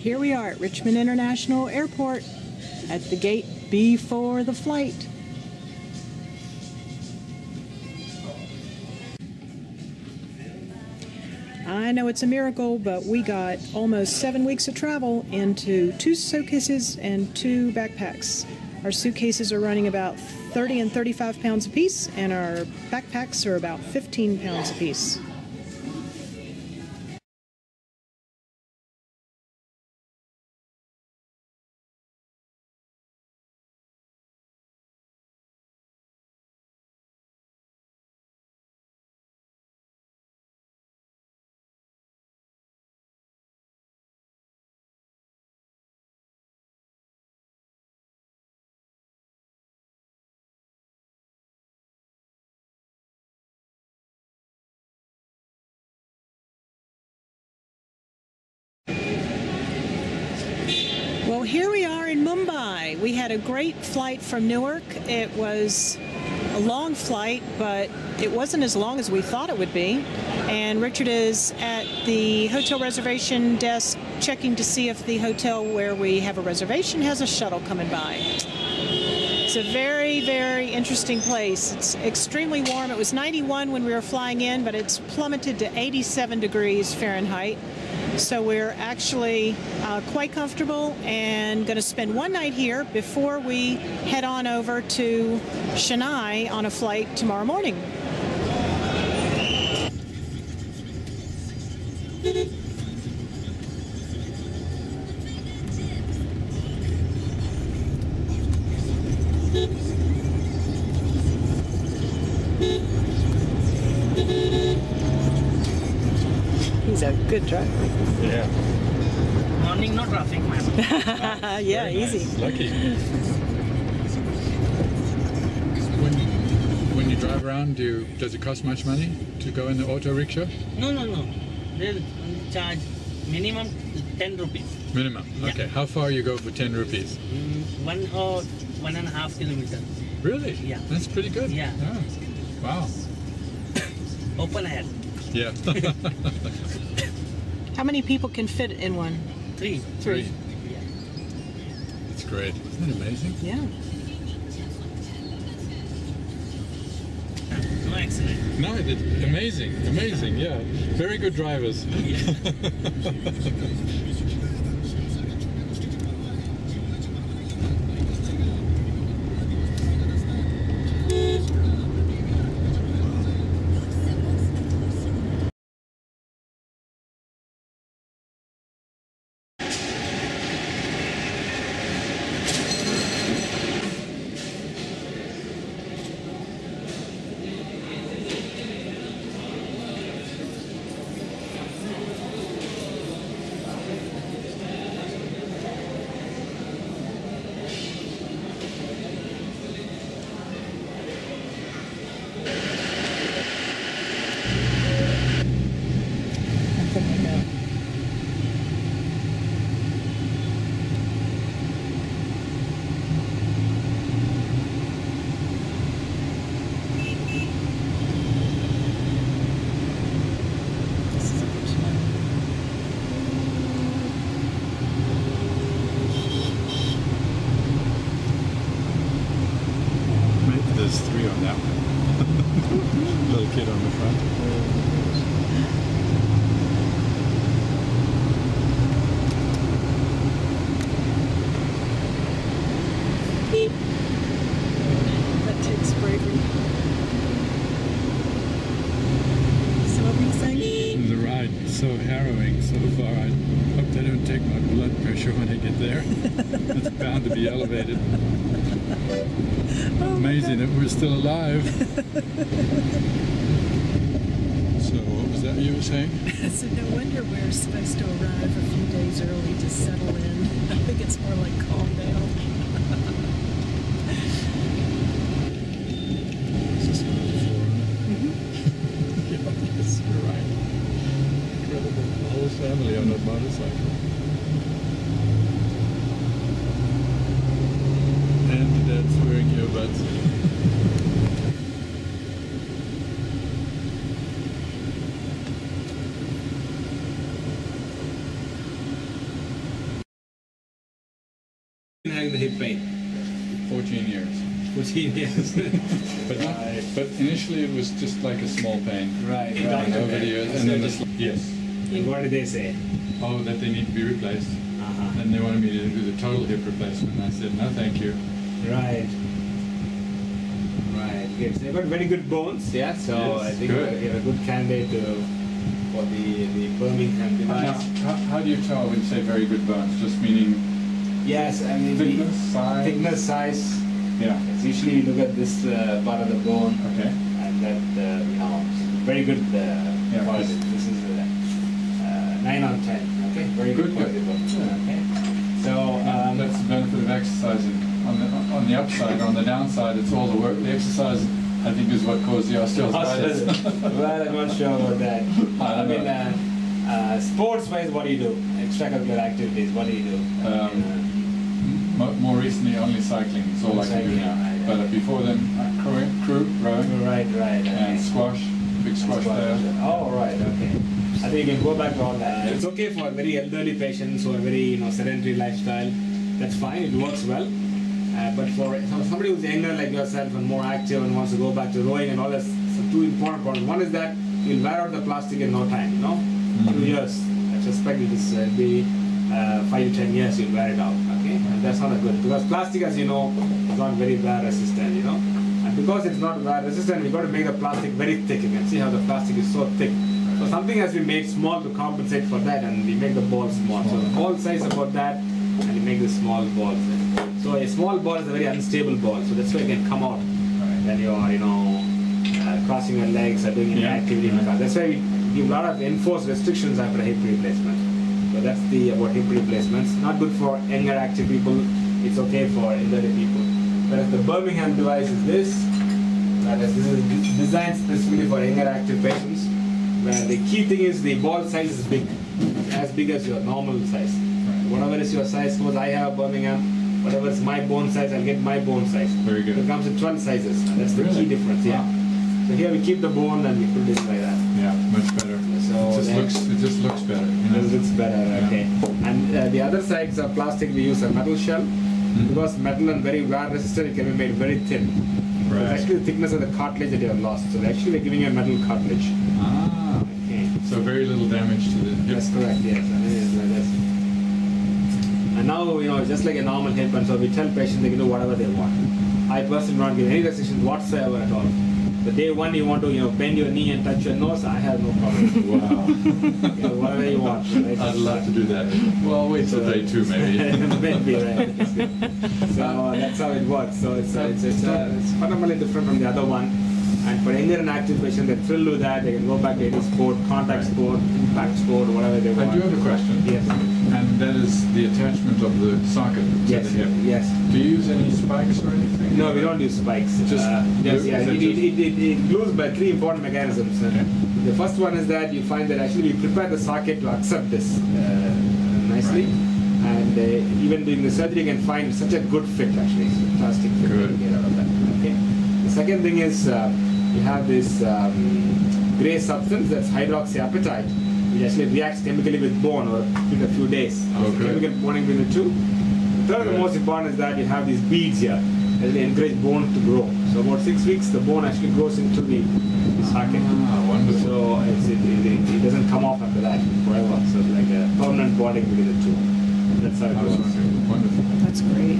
Here we are at Richmond International Airport at the gate before the flight. I know it's a miracle, but we got almost 7 weeks of travel into 2 suitcases and 2 backpacks. Our suitcases are running about 30 and 35 pounds apiece, and our backpacks are about 15 pounds apiece. Well, here we are in Mumbai. We had a great flight from Newark. It was a long flight, but it wasn't as long as we thought it would be. And Richard is at the hotel reservation desk checking to see if the hotel where we have a reservation has a shuttle coming by. It's a very, very interesting place. It's extremely warm. It was 91 when we were flying in, but it's plummeted to 87 degrees Fahrenheit. So we're actually quite comfortable and going to spend one night here before we head on over to Chennai on a flight tomorrow morning. He's a good driver. Yeah. Morning, no traffic, man. Yeah, easy. Nice. Lucky. When you drive around, does it cost much money to go in the auto rickshaw? No. They'll charge minimum 10 rupees. Minimum. Yeah. Okay. How far you go for 10 rupees? 1 or 1.5 kilometers. Really? Yeah. That's pretty good. Yeah. Oh. Wow. Open air. Yeah. How many people can fit in one? 3. 3. Yeah. That's great. Isn't it amazing? Yeah. No accident. No, amazing. Amazing. Yeah. Very good drivers. There's 3 on that one. Little kid on the front. Beep. That takes bravery. So what were you saying? The ride is so harrowing so far. I hope they don't take my blood pressure when I get there. It's bound to be elevated. Amazing that we're still alive. So what was that you were saying? So no wonder we're supposed to arrive a few days early to settle in. I think it's more like calm down. Is this one before? Yes, you're right. Incredible. The whole family on a motorcycle. And that's wearing earbuds. Having the hip pain? 14 years. 14 years. But but initially it was just like a small pain. Right, And over the years, and then yes. And what did they say? Oh, that they need to be replaced. Uh-huh. And they wanted me to do the total hip replacement. I said, no, thank you. Right. Right. Good. So you've got very good bones, yeah. So Yes, I think good. you're a good candidate for the Birmingham device. Now, how do you tell when you say very good bones? Just meaning Yes, I mean thickness, size? thickness, size. Yeah. It's usually you look at this part of the bone, Okay. and that very good quality. This is 9 on 10. Okay, very good Good, quality bone. Okay. So That's the benefit of exercising. On the upside, on the downside, it's all the work. The exercise, I think, is what caused the osteoarthritis. well, I'm not sure about that. I mean, sports-wise, what do you do? Extracurricular activities, what do you do? More recently, only cycling. It's all I can do Cycling, now. right, But right. before then, rowing, Right. and Okay. squash, big squash there. Oh, right, okay. I think you can go back to all that. It's okay for very elderly patients who are very sedentary lifestyle. That's fine, it works well. But for somebody who's younger like yourself and more active and wants to go back to rowing and all, that's two important problems. One is that you'll wear out the plastic in no time, 2 years. I suspect it is be 5 to 10 years you'll wear it out, okay? And that's not a good, because plastic, as you know, is not very wear resistant, And because it's not wear resistant, we've got to make the plastic very thick. You can see how the plastic is so thick. So something has been made small to compensate for that, and we make the ball small. So the ball size about that, and you make the small balls. So a small ball is a very unstable ball, so that's why it can come out when you are, crossing your legs or doing any activity. That's why we give a lot of enforced restrictions after a hip replacement. So that's about hip replacements. Not good for younger active people. It's okay for elderly people. Whereas the Birmingham device is this. This is designed specifically for younger active patients. Where the key thing is the ball size is big, as big as your normal size. Whatever is your size, suppose I have Birmingham, whatever is my bone size, I'll get my bone size. Very good. It comes in 12 sizes. That's the Really? key difference, yeah. So here we keep the bone and we put it like that. Yeah, much better. So It just looks better. It looks better, okay. And the other sides of plastic, we use a metal shell. Because metal and very wear resistant, it can be made very thin. Right. It's actually the thickness of the cartilage that you have lost. So actually we're giving you a metal cartilage. Ah, Okay. so very little damage to the hip. That's correct, yes. And it is like this. And now, it's just like a normal hip, and so we tell patients they can do whatever they want. I personally don't give any restrictions whatsoever at all. The day one you want to, bend your knee and touch your nose, I have no problem. Wow. Whatever you want. Right? I'd love to do that. Well, wait till day 2 maybe. Maybe, right. That's good. So that's how it works. So it's fundamentally different from the other one. And for younger and active patients, they're thrilled with that. They can go back to any sport, contact sport, impact sport, whatever they want. I do have a question. Yes. And that is the attachment of the socket to Yes. the hip. Yes. Do you use any spikes or anything? No, we don't use spikes. Just yes, glue? yeah. Is it It glues by 3 important mechanisms. Okay. The first one is that you find that actually we prepare the socket to accept this nicely. Right. And even during the surgery, you can find such a good fit actually. It's a fantastic fit Good. to get out of that. Okay. The second thing is you have this gray substance that's hydroxyapatite, which actually reacts chemically with bone or in a few days. Oh, So good. chemical bonding between the two. The third and Good. most important is that you have these beads here that will encourage bone to grow. So about 6 weeks, the bone actually grows into the socket. Ah, wonderful. So it doesn't come off after that forever. So it's like a permanent bonding between the two. That's how it works. Wonderful. That's great.